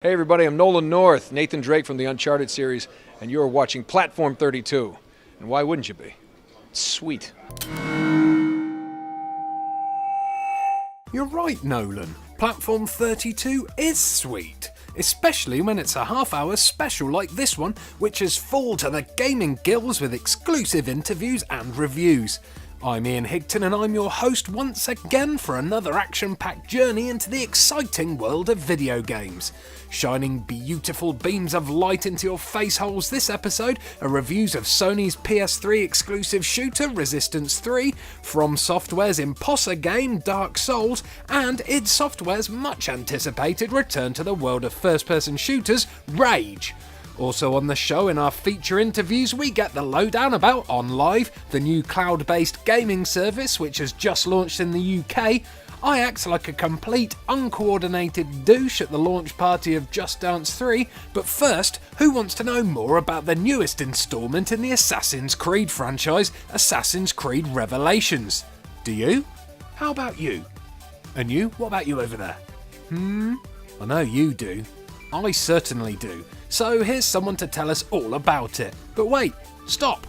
Hey everybody, I'm Nolan North, Nathan Drake from the Uncharted series, and you're watching Platform 32. And why wouldn't you be? It's sweet. You're right, Nolan. Platform 32 is sweet. Especially when it's a half-hour special like this one, which is full to the gaming gills with exclusive interviews and reviews. I'm Ian Higton and I'm your host once again for another action-packed journey into the exciting world of video games. Shining beautiful beams of light into your face holes this episode are reviews of Sony's PS3 exclusive shooter Resistance 3, From Software's imposter game Dark Souls, and id Software's much anticipated return to the world of first-person shooters Rage. Also on the show in our feature interviews we get the lowdown about OnLive, the new cloud-based gaming service which has just launched in the UK. I act like a complete uncoordinated douche at the launch party of Just Dance 3, but first, who wants to know more about the newest instalment in the Assassin's Creed franchise, Assassin's Creed Revelations? Do you? How about you? And you? What about you over there? I know you do. I certainly do. So here's someone to tell us all about it. But wait, stop!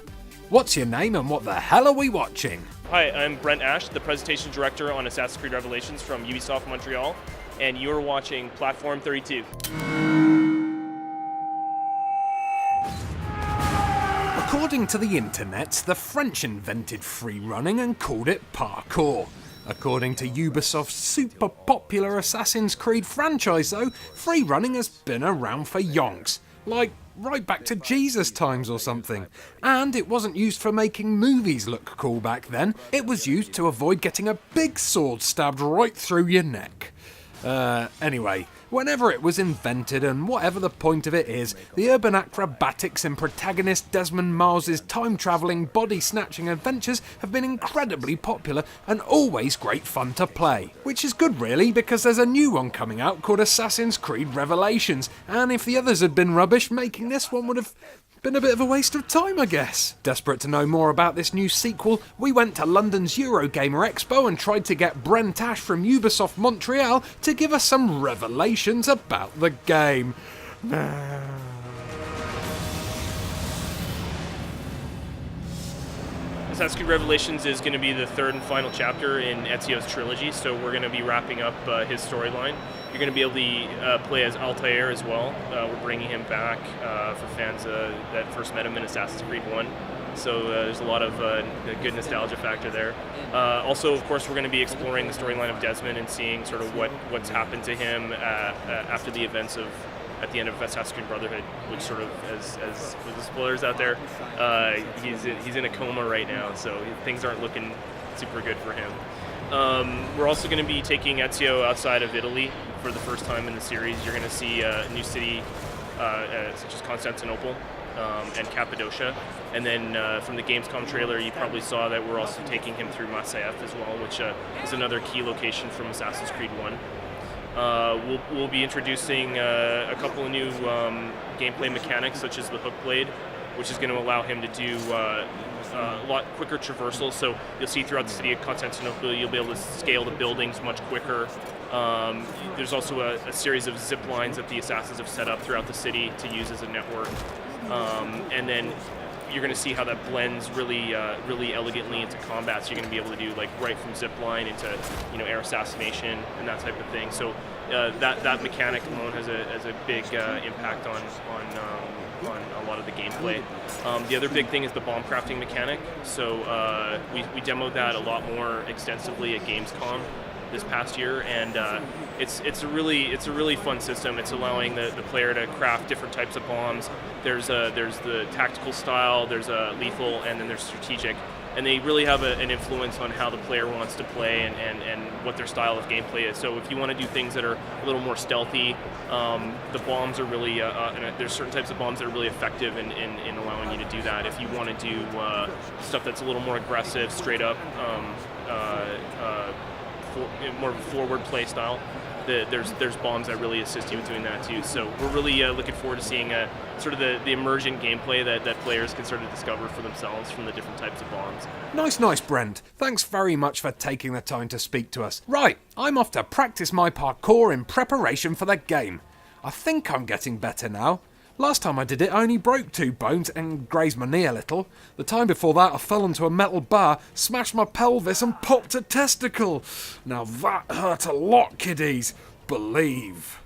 What's your name and what the hell are we watching? Hi, I'm Brent Ash, the Presentation Director on Assassin's Creed Revelations from Ubisoft Montreal, and you're watching Platform 32. According to the internet, the French invented free running and called it parkour. According to Ubisoft's super popular Assassin's Creed franchise though, free running has been around for yonks. Like, right back to Jesus times or something. And it wasn't used for making movies look cool back then, it was used to avoid getting a big sword stabbed right through your neck. Anyway, whenever it was invented and whatever the point of it is, the urban acrobatics in protagonist Desmond Miles' time-travelling, body-snatching adventures have been incredibly popular and always great fun to play. Which is good really, because there's a new one coming out called Assassin's Creed Revelations, and if the others had been rubbish, making this one would have been a bit of a waste of time, I guess. Desperate to know more about this new sequel, we went to London's Eurogamer Expo and tried to get Brent Ash from Ubisoft Montreal to give us some revelations about the game. Assassin's Creed Revelations is going to be the third and final chapter in Ezio's trilogy, so we're going to be wrapping up his storyline. You're going to be able to play as Altair as well. We're bringing him back for fans that first met him in Assassin's Creed 1. So there's a lot of good nostalgia factor there. Also, of course, we're going to be exploring the storyline of Desmond and seeing sort of what's happened to him after the events of at the end of Assassin's Creed Brotherhood, which sort of, as with the spoilers out there, he's in a coma right now, so things aren't looking super good for him. We're also going to be taking Ezio outside of Italy for the first time in the series. You're going to see a new city such as Constantinople and Cappadocia. And then from the Gamescom trailer, you probably saw that we're also taking him through Masyaf as well, which is another key location from Assassin's Creed 1. We'll be introducing a couple of new gameplay mechanics, such as the hook blade, which is going to allow him to do a lot quicker traversal. So you'll see throughout the city of Constantinople, you'll be able to scale the buildings much quicker. There's also a series of zip lines that the assassins have set up throughout the city to use as a network. And then you're going to see how that blends really elegantly into combat. So you're going to be able to do like right from zipline into air assassination and that type of thing. So that mechanic alone has a big impact on a lot of the gameplay. The other big thing is the bomb crafting mechanic. So we demoed that a lot more extensively at Gamescom this past year, and it's a really fun system. It's allowing the player to craft different types of bombs. There's the tactical style, there's a lethal, and then there's strategic. And they really have an influence on how the player wants to play and what their style of gameplay is. So if you want to do things that are a little more stealthy, the bombs are really, there's certain types of bombs that are really effective in allowing you to do that. If you want to do stuff that's a little more aggressive, straight up, more of a forward play style, there's bombs that really assist you with doing that too. So we're really looking forward to seeing sort of the emergent gameplay that players can sort of discover for themselves from the different types of bombs. Nice, Brent. Thanks very much for taking the time to speak to us. Right, I'm off to practice my parkour in preparation for the game. I think I'm getting better now. Last time I did it, I only broke 2 bones and grazed my knee a little. The time before that, I fell onto a metal bar, smashed my pelvis and popped a testicle. Now that hurt a lot, kiddies. Believe.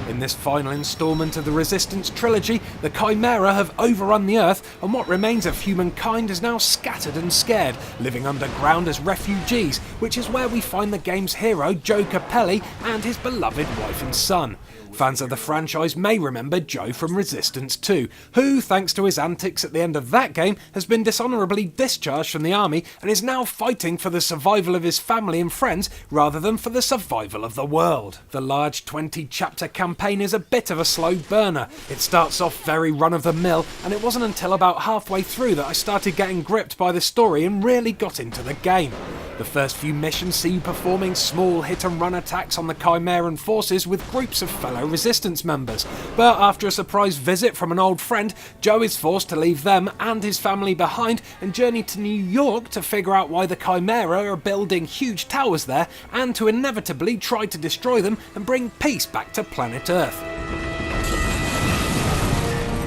In this final instalment of the Resistance trilogy, the Chimera have overrun the Earth, and what remains of humankind is now scattered and scared, living underground as refugees, which is where we find the game's hero, Joe Capelli, and his beloved wife and son. Fans of the franchise may remember Joe from Resistance 2, who, thanks to his antics at the end of that game, has been dishonourably discharged from the army and is now fighting for the survival of his family and friends rather than for the survival of the world. The large 20-chapter campaign is a bit of a slow burner. It starts off very run-of-the-mill, and it wasn't until about halfway through that I started getting gripped by the story and really got into the game. The first few missions see you performing small hit-and-run attacks on the Chimeran forces with groups of fellow Resistance members, but after a surprise visit from an old friend, Joe is forced to leave them and his family behind and journey to New York to figure out why the Chimera are building huge towers there and to inevitably try to destroy them and bring peace back to planet Earth.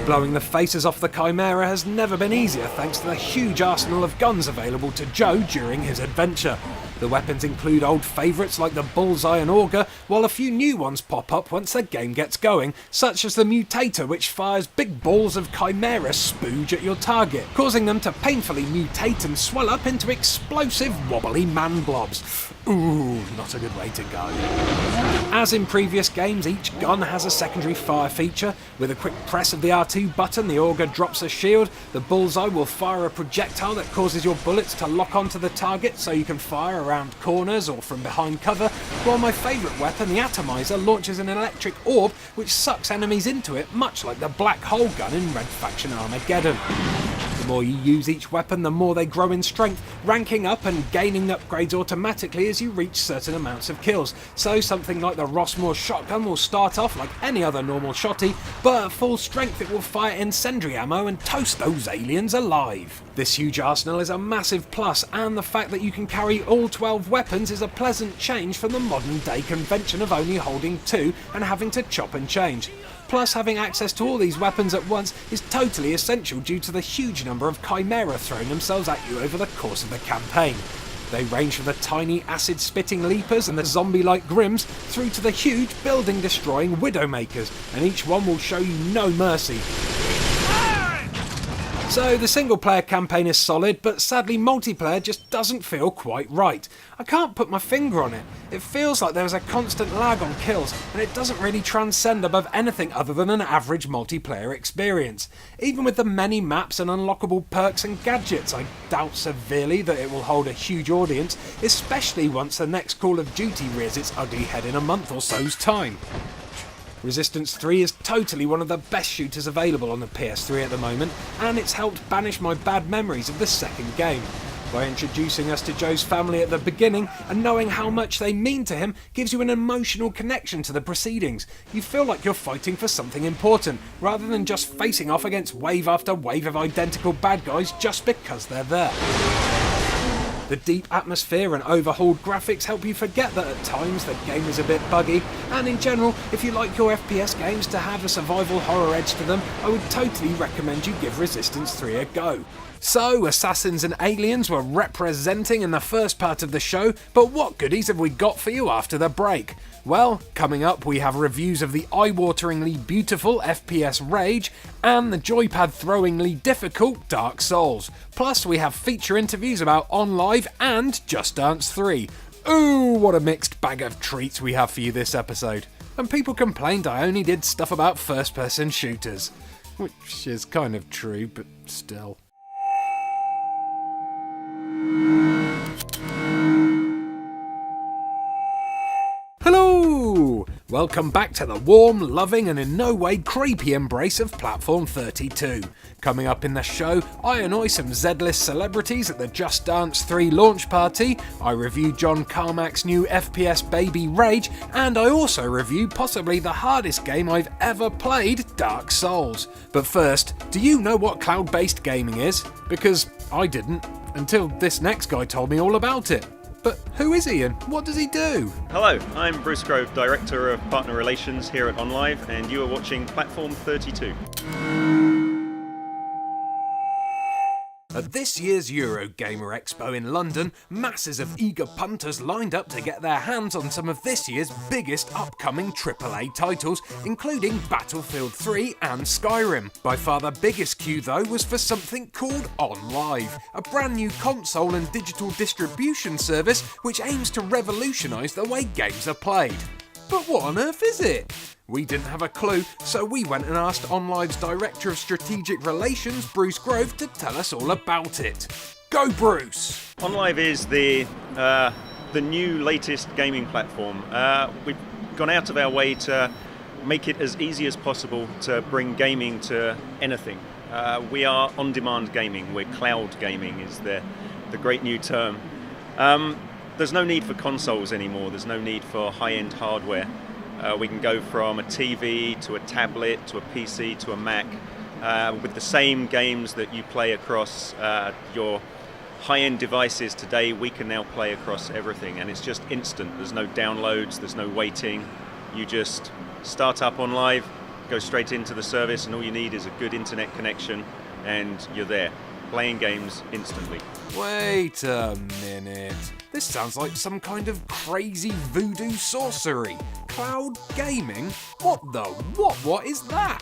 Blowing the faces off the Chimera has never been easier thanks to the huge arsenal of guns available to Joe during his adventure. The weapons include old favourites like the Bullseye and Auger, while a few new ones pop up once the game gets going, such as the Mutator, which fires big balls of Chimera spooge at your target, causing them to painfully mutate and swell up into explosive wobbly man blobs. Ooh, not a good way to go. As in previous games, each gun has a secondary fire feature. With a quick press of the R2 button, the Auger drops a shield, the Bullseye will fire a projectile that causes your bullets to lock onto the target so you can fire around corners or from behind cover, while my favourite weapon, the Atomizer, launches an electric orb which sucks enemies into it, much like the Black Hole gun in Red Faction Armageddon. The more you use each weapon, the more they grow in strength, ranking up and gaining upgrades automatically as you reach certain amounts of kills. So something like the Rossmore shotgun will start off like any other normal shotty, but at full strength it will fire incendiary ammo and toast those aliens alive. This huge arsenal is a massive plus, and the fact that you can carry all 12 weapons is a pleasant change from the modern day convention of only holding 2 and having to chop and change. Plus, having access to all these weapons at once is totally essential due to the huge number of Chimera throwing themselves at you over the course of the campaign. They range from the tiny acid-spitting leapers and the zombie-like Grims through to the huge building-destroying Widowmakers, and each one will show you no mercy. So the single-player campaign is solid, but sadly multiplayer just doesn't feel quite right. I can't put my finger on it. It feels like there's a constant lag on kills, and it doesn't really transcend above anything other than an average multiplayer experience. Even with the many maps and unlockable perks and gadgets, I doubt severely that it will hold a huge audience, especially once the next Call of Duty rears its ugly head in a month or so's time. Resistance 3 is totally one of the best shooters available on the PS3 at the moment, and it's helped banish my bad memories of the second game. By introducing us to Joe's family at the beginning and knowing how much they mean to him gives you an emotional connection to the proceedings. You feel like you're fighting for something important, rather than just facing off against wave after wave of identical bad guys just because they're there. The deep atmosphere and overhauled graphics help you forget that at times the game is a bit buggy, and in general, if you like your FPS games to have a survival horror edge to them, I would totally recommend you give Resistance 3 a go. So, assassins and aliens were representing in the first part of the show, but what goodies have we got for you after the break? Well, coming up we have reviews of the eye-wateringly beautiful FPS Rage and the joypad-throwingly difficult Dark Souls. Plus we have feature interviews about OnLive and Just Dance 3. Ooh, what a mixed bag of treats we have for you this episode. And people complained I only did stuff about first-person shooters. Which is kind of true, but still. Hello! Welcome back to the warm, loving and in no way creepy embrace of Platform 32. Coming up in the show, I annoy some Z-list celebrities at the Just Dance 3 launch party, I review John Carmack's new FPS baby Rage, and I also review possibly the hardest game I've ever played, Dark Souls. But first, do you know what cloud-based gaming is? Because I didn't, until this next guy told me all about it. But who is he and what does he do? Hello, I'm Bruce Grove, Director of Partner Relations here at OnLive, and you are watching Platform 32. At this year's Eurogamer Expo in London, masses of eager punters lined up to get their hands on some of this year's biggest upcoming AAA titles, including Battlefield 3 and Skyrim. By far the biggest queue though was for something called OnLive, a brand new console and digital distribution service which aims to revolutionise the way games are played. But what on earth is it? We didn't have a clue, so we went and asked OnLive's Director of Strategic Relations, Bruce Grove, to tell us all about it. Go, Bruce! OnLive is the new latest gaming platform. We've gone out of our way to make it as easy as possible to bring gaming to anything. We are on-demand gaming. We're cloud gaming is the great new term. There's no need for consoles anymore. There's no need for high-end hardware. We can go from a TV to a tablet to a PC to a Mac with the same games that you play across your high-end devices today. We can now play across everything, and it's just instant. There's no downloads, there's no waiting. You just start up OnLive, go straight into the service, and all you need is a good internet connection, and you're there, playing games instantly. Wait a minute. This sounds like some kind of crazy voodoo sorcery. Cloud gaming? What the? What is that?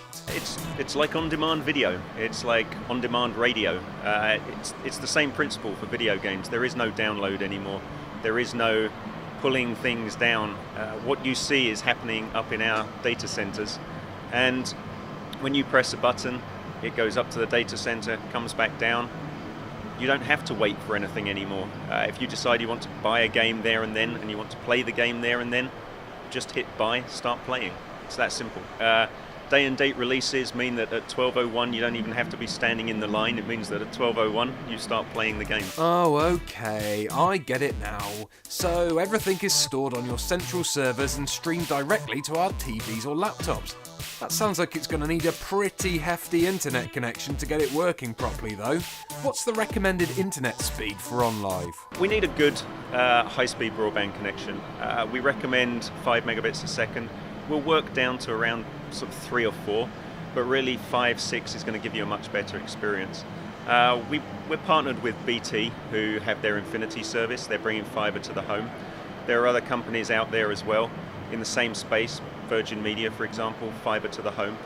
It's like on-demand video. It's like on-demand radio. It's the same principle for video games. There is no download anymore. There is no pulling things down. What you see is happening up in our data centers, and when you press a button, it goes up to the data center, comes back down. You don't have to wait for anything anymore. If you decide you want to buy a game there and then, and you want to play the game there and then, just hit buy, start playing. It's that simple. Day and date releases mean that at 12:01 you don't even have to be standing in the line. It means that at 12:01 you start playing the game. Oh, okay, I get it now. So everything is stored on your central servers and streamed directly to our TVs or laptops. That sounds like it's going to need a pretty hefty internet connection to get it working properly though. What's the recommended internet speed for OnLive? We need a good high-speed broadband connection. We recommend 5 megabits a second. We'll work down to around sort of 3 or 4, but really 5, 6 is going to give you a much better experience. We're partnered with BT, who have their Infinity service. They're bringing fibre to the home. There are other companies out there as well in the same space. Virgin Media, for example, fibre to the home.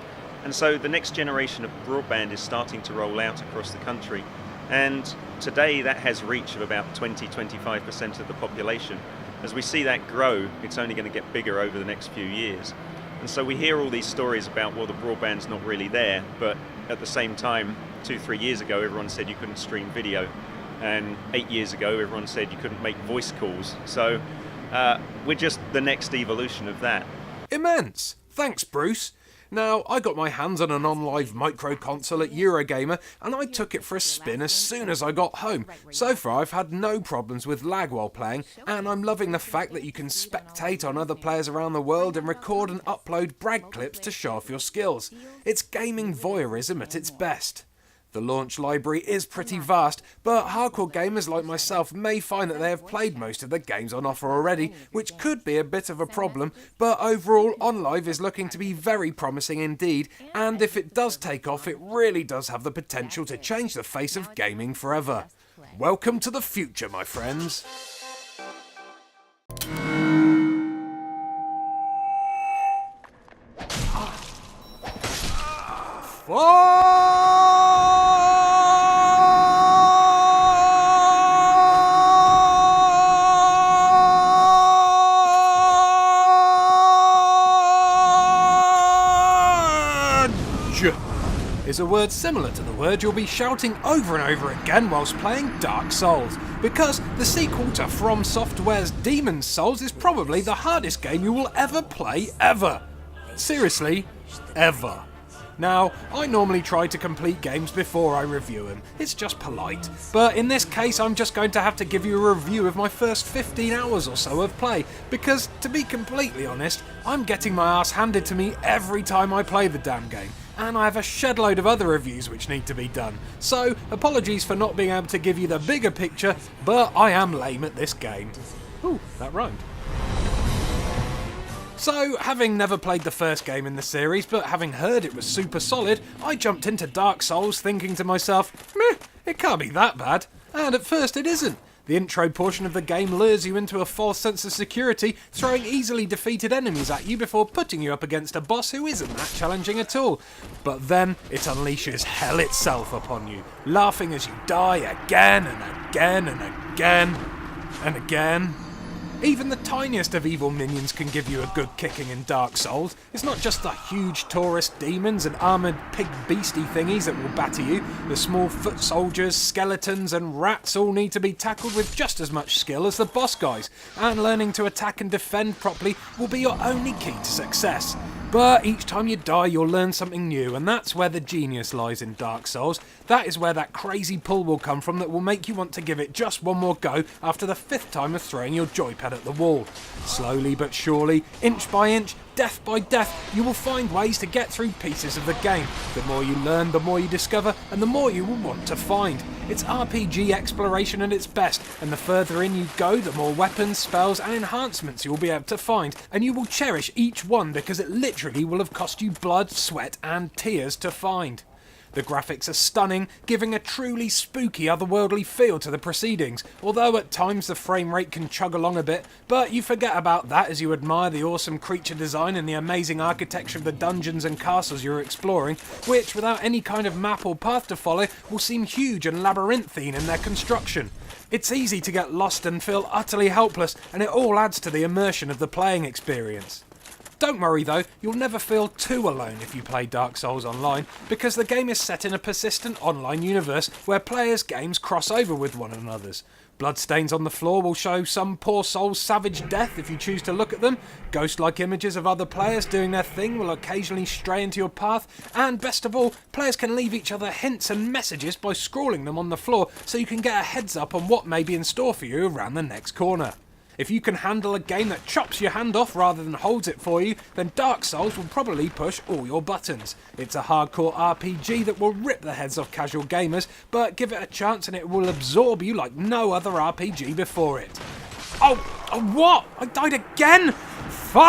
And so the next generation of broadband is starting to roll out across the country. And today that has reach of about 20-25% of the population. As we see that grow, it's only going to get bigger over the next few years. And so we hear all these stories about, well, the broadband's not really there, but at the same time, 2-3 years ago, everyone said you couldn't stream video. And 8 years ago, everyone said you couldn't make voice calls. So we're just the next evolution of that. Immense! Thanks, Bruce. Now, I got my hands on an OnLive micro console at Eurogamer and I took it for a spin as soon as I got home. So far I've had no problems with lag while playing, and I'm loving the fact that you can spectate on other players around the world and record and upload brag clips to show off your skills. It's gaming voyeurism at its best. The launch library is pretty vast, but hardcore gamers like myself may find that they have played most of the games on offer already, which could be a bit of a problem, but overall OnLive is looking to be very promising indeed, and if it does take off, it really does have the potential to change the face of gaming forever. Welcome to the future, my friends. Is a word similar to the word you'll be shouting over and over again whilst playing Dark Souls, because the sequel to From Software's Demon's Souls is probably the hardest game you will ever play ever. Seriously, ever. Now, I normally try to complete games before I review them, it's just polite, but in this case I'm just going to have to give you a review of my first 15 hours or so of play, because to be completely honest, I'm getting my ass handed to me every time I play the damn game, and I have a shed load of other reviews which need to be done. So, apologies for not being able to give you the bigger picture, but I am lame at this game. Ooh, that rhymed. So, having never played the first game in the series, but having heard it was super solid, I jumped into Dark Souls thinking to myself, meh, it can't be that bad. And at first it isn't. The intro portion of the game lures you into a false sense of security, throwing easily defeated enemies at you before putting you up against a boss who isn't that challenging at all. But then it unleashes hell itself upon you, laughing as you die again and again and again and again. Even the tiniest of evil minions can give you a good kicking in Dark Souls. It's not just the huge tourist demons and armoured pig beastie thingies that will batter you. The small foot soldiers, skeletons and rats all need to be tackled with just as much skill as the boss guys, and learning to attack and defend properly will be your only key to success. But each time you die you'll learn something new, and that's where the genius lies in Dark Souls. That is where that crazy pull will come from that will make you want to give it just one more go after the 5th time of throwing your joypad at the wall. Slowly but surely, inch by inch, death by death, you will find ways to get through pieces of the game. The more you learn, the more you discover, and the more you will want to find. It's RPG exploration at its best, and the further in you go, the more weapons, spells and enhancements you will be able to find, and you will cherish each one because it literally will have cost you blood, sweat and tears to find. The graphics are stunning, giving a truly spooky otherworldly feel to the proceedings, although at times the frame rate can chug along a bit, but you forget about that as you admire the awesome creature design and the amazing architecture of the dungeons and castles you're exploring, which without any kind of map or path to follow will seem huge and labyrinthine in their construction. It's easy to get lost and feel utterly helpless, and it all adds to the immersion of the playing experience. Don't worry though, you'll never feel too alone if you play Dark Souls online, because the game is set in a persistent online universe where players' games cross over with one another's. Bloodstains on the floor will show some poor soul's savage death if you choose to look at them. Ghost-like images of other players doing their thing will occasionally stray into your path, and best of all, players can leave each other hints and messages by scrawling them on the floor so you can get a heads up on what may be in store for you around the next corner. If you can handle a game that chops your hand off rather than holds it for you, then Dark Souls will probably push all your buttons. It's a hardcore RPG that will rip the heads off casual gamers, but give it a chance and it will absorb you like no other RPG before it. Oh, what? I died again? Fuck!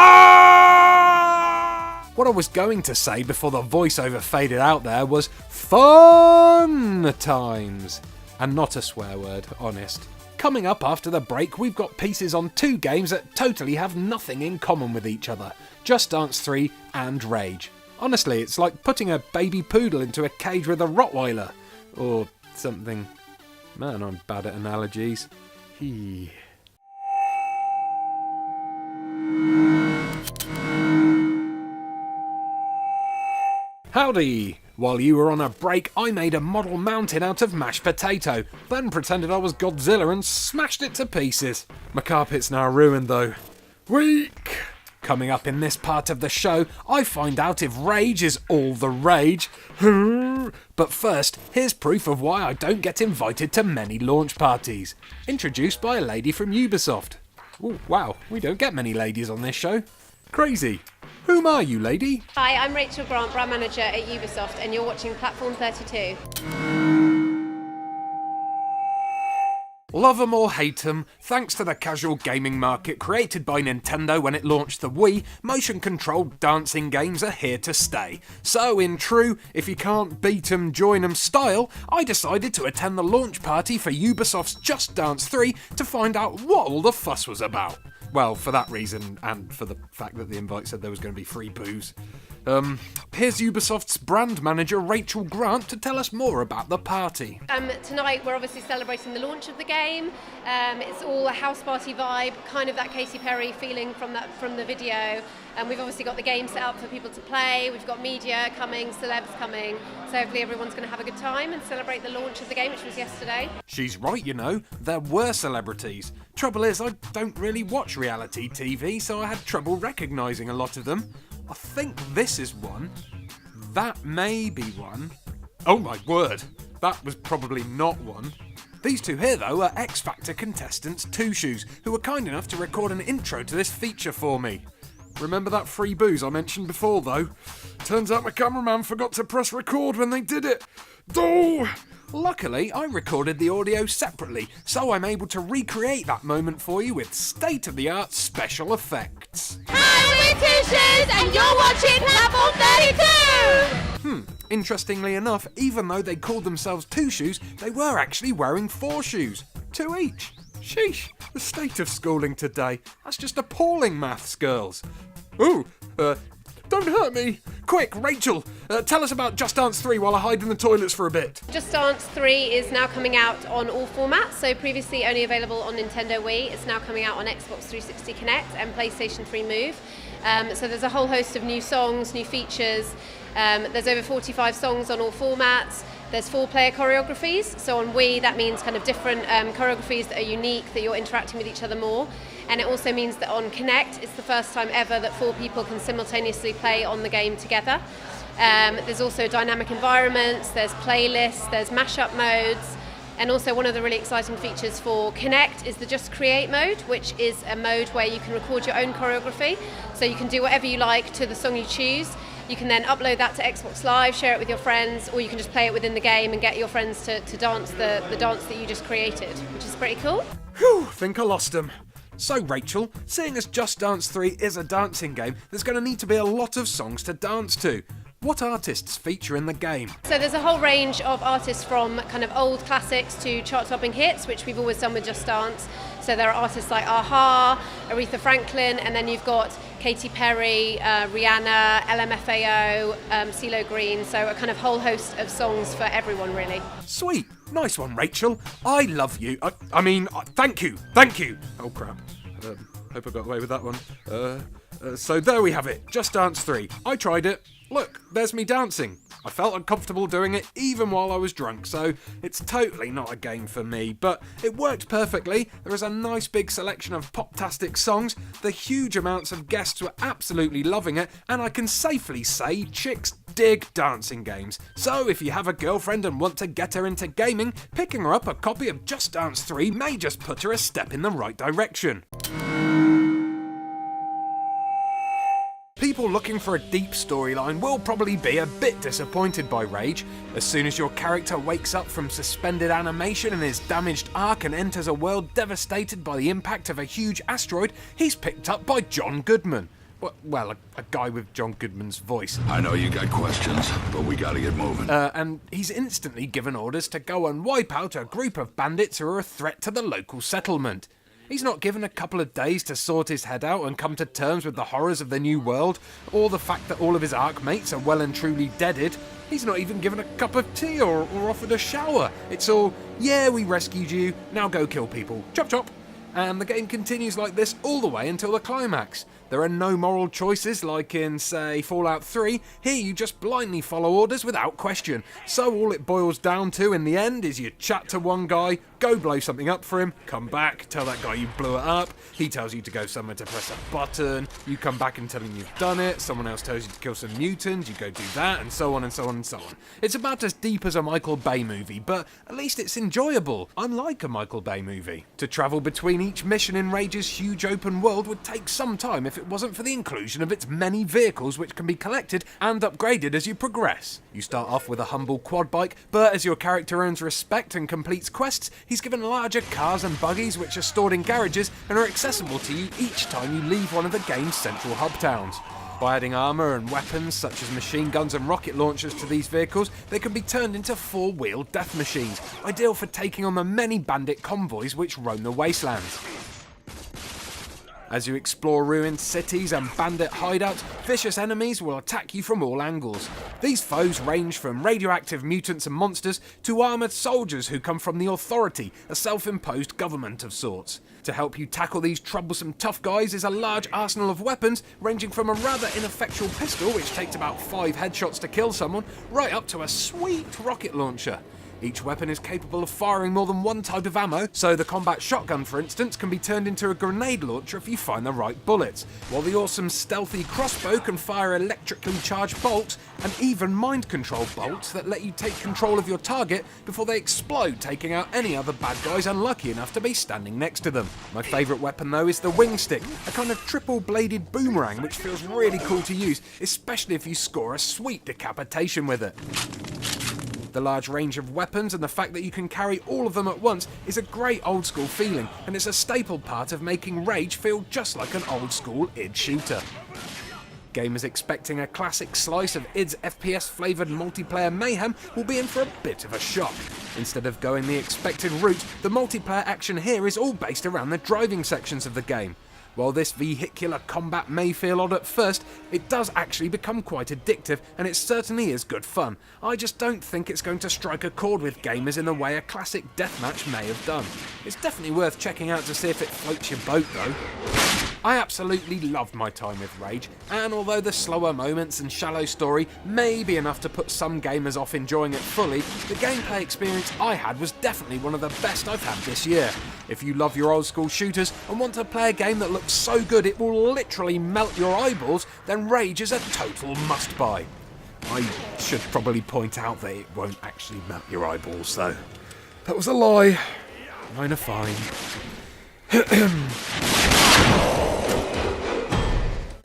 What I was going to say before the voiceover faded out there was fun times. And not a swear word, honest. Coming up after the break, we've got pieces on 2 games that totally have nothing in common with each other. Just Dance 3 and Rage. Honestly, it's like putting a baby poodle into a cage with a Rottweiler. Or something. Man, I'm bad at analogies. Howdy! While you were on a break, I made a model mountain out of mashed potato, then pretended I was Godzilla and smashed it to pieces. My carpet's now ruined though. Weak! Coming up in this part of the show, I find out if Rage is all the rage. But first, here's proof of why I don't get invited to many launch parties. Introduced by a lady from Ubisoft. Ooh, wow, we don't get many ladies on this show. Crazy. Whom are you, lady? Hi, I'm Rachel Grant, brand manager at Ubisoft, and you're watching Platform32. Love 'em or hate 'em, thanks to the casual gaming market created by Nintendo when it launched the Wii, motion-controlled dancing games are here to stay. So, in true, if you can't beat 'em, join 'em style, I decided to attend the launch party for Ubisoft's Just Dance 3 to find out what all the fuss was about. Well, for that reason, and for the fact that the invite said there was going to be free booze. Here's Ubisoft's brand manager, Rachel Grant, to tell us more about the party. Tonight we're obviously celebrating the launch of the game. It's all a house party vibe, kind of that Katy Perry feeling from the video. And we've obviously got the game set up for people to play. We've got media coming, celebs coming. So hopefully everyone's going to have a good time and celebrate the launch of the game, which was yesterday. She's right, you know. There were celebrities. Trouble is, I don't really watch reality TV, so I had trouble recognising a lot of them. I think this is one. That may be one. Oh my word, that was probably not one. These two here, though, are X Factor contestants Two Shoes, who were kind enough to record an intro to this feature for me. Remember that free booze I mentioned before, though? Turns out my cameraman forgot to press record when they did it. Oh! Luckily, I recorded the audio separately, so I'm able to recreate that moment for you with state-of-the-art special effects. Hi, we're Two Shoes, and you're watching Platform 32! Interestingly enough, even though they called themselves Two Shoes, they were actually wearing 4 shoes. 2 each. Sheesh, the state of schooling today. That's just appalling, maths girls. Ooh, don't hurt me. Quick, Rachel, tell us about Just Dance 3 while I hide in the toilets for a bit. Just Dance 3 is now coming out on all formats, so previously only available on Nintendo Wii. It's now coming out on Xbox 360 Connect and PlayStation 3 Move. So there's a whole host of new songs, new features. There's over 45 songs on all formats. There's 4-player choreographies, so on Wii that means kind of different choreographies that are unique, that you're interacting with each other more. And it also means that on Connect, it's the first time ever that 4 people can simultaneously play on the game together. There's also dynamic environments, there's playlists, there's mashup modes, and also one of the really exciting features for Connect is the Just Create mode, which is a mode where you can record your own choreography, so you can do whatever you like to the song you choose. You can then upload that to Xbox Live, share it with your friends, or you can just play it within the game and get your friends to dance the dance that you just created, which is pretty cool. Whew, think I lost them. So Rachel, seeing as Just Dance 3 is a dancing game, there's going to need to be a lot of songs to dance to. What artists feature in the game? So there's a whole range of artists from kind of old classics to chart-topping hits, which we've always done with Just Dance. So there are artists like Aha, Aretha Franklin, and then you've got Katy Perry, Rihanna, LMFAO, CeeLo Green, so a kind of whole host of songs for everyone, really. Sweet, nice one, Rachel. I love you. Thank you. Oh crap. Hope I got away with that one. So there we have it, Just Dance 3. I tried it. Look, there's me dancing. I felt uncomfortable doing it even while I was drunk, so it's totally not a game for me, but it worked perfectly. There is a nice big selection of pop-tastic songs, the huge amounts of guests were absolutely loving it, and I can safely say chicks dig dancing games. So if you have a girlfriend and want to get her into gaming, picking her up a copy of Just Dance 3 may just put her a step in the right direction. People looking for a deep storyline will probably be a bit disappointed by Rage. As soon as your character wakes up from suspended animation in his damaged ark and enters a world devastated by the impact of a huge asteroid, he's picked up by John Goodman. Well, a guy with John Goodman's voice. I know you got questions, but we gotta get moving. And he's instantly given orders to go and wipe out a group of bandits who are a threat to the local settlement. He's not given a couple of days to sort his head out and come to terms with the horrors of the new world, or the fact that all of his ark mates are well and truly deaded. He's not even given a cup of tea or offered a shower. It's all, yeah, we rescued you, now go kill people. Chop chop. And the game continues like this all the way until the climax. There are no moral choices like in, say, Fallout 3. Here you just blindly follow orders without question. So all it boils down to in the end is you chat to one guy, go blow something up for him, come back, tell that guy you blew it up, he tells you to go somewhere to press a button, you come back and tell him you've done it, someone else tells you to kill some mutants, you go do that, and so on and so on and so on. It's about as deep as a Michael Bay movie, but at least it's enjoyable, unlike a Michael Bay movie. To travel between each mission in Rage's huge open world would take some time if it wasn't for the inclusion of its many vehicles which can be collected and upgraded as you progress. You start off with a humble quad bike, but as your character earns respect and completes quests, he's given larger cars and buggies which are stored in garages and are accessible to you each time you leave one of the game's central hub towns. By adding armour and weapons such as machine guns and rocket launchers to these vehicles, they can be turned into 4-wheeled death machines, ideal for taking on the many bandit convoys which roam the wastelands. As you explore ruined cities and bandit hideouts, vicious enemies will attack you from all angles. These foes range from radioactive mutants and monsters to armoured soldiers who come from the Authority, a self-imposed government of sorts. To help you tackle these troublesome tough guys is a large arsenal of weapons ranging from a rather ineffectual pistol which takes about 5 headshots to kill someone, right up to a sweet rocket launcher. Each weapon is capable of firing more than one type of ammo, so the combat shotgun, for instance, can be turned into a grenade launcher if you find the right bullets, while the awesome stealthy crossbow can fire electrically charged bolts and even mind control bolts that let you take control of your target before they explode, taking out any other bad guys unlucky enough to be standing next to them. My favourite weapon though is the wing stick, a kind of triple bladed boomerang which feels really cool to use, especially if you score a sweet decapitation with it. The large range of weapons and the fact that you can carry all of them at once is a great old school feeling, and it's a staple part of making Rage feel just like an old school id shooter. Gamers expecting a classic slice of id's FPS flavoured multiplayer mayhem will be in for a bit of a shock. Instead of going the expected route, the multiplayer action here is all based around the driving sections of the game. While this vehicular combat may feel odd at first, it does actually become quite addictive, and it certainly is good fun. I just don't think it's going to strike a chord with gamers in the way a classic deathmatch may have done. It's definitely worth checking out to see if it floats your boat though. I absolutely loved my time with Rage, and although the slower moments and shallow story may be enough to put some gamers off enjoying it fully, the gameplay experience I had was definitely one of the best I've had this year. If you love your old school shooters and want to play a game that looks so good it will literally melt your eyeballs, then Rage is a total must-buy. I should probably point out that it won't actually melt your eyeballs though. That was a lie. Mine are fine.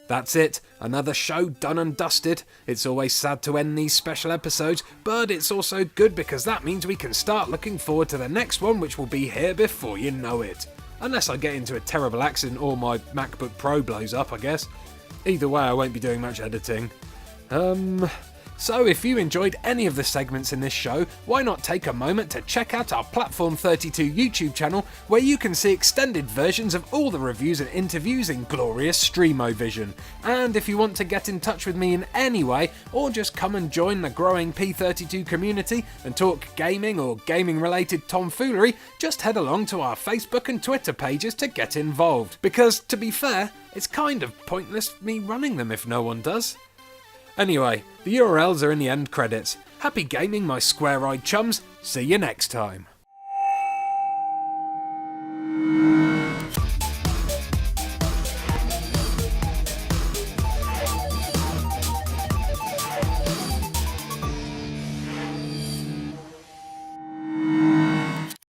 That's it, another show done and dusted. It's always sad to end these special episodes, but it's also good because that means we can start looking forward to the next one, which will be here before you know it. Unless I get into a terrible accident or my MacBook Pro blows up, I guess. Either way, I won't be doing much editing. So if you enjoyed any of the segments in this show, why not take a moment to check out our Platform32 YouTube channel, where you can see extended versions of all the reviews and interviews in glorious streamo-vision. And if you want to get in touch with me in any way, or just come and join the growing P32 community and talk gaming or gaming-related tomfoolery, just head along to our Facebook and Twitter pages to get involved. Because, to be fair, it's kind of pointless me running them if no one does. Anyway, the URLs are in the end credits. Happy gaming, my square-eyed chums. See you next time.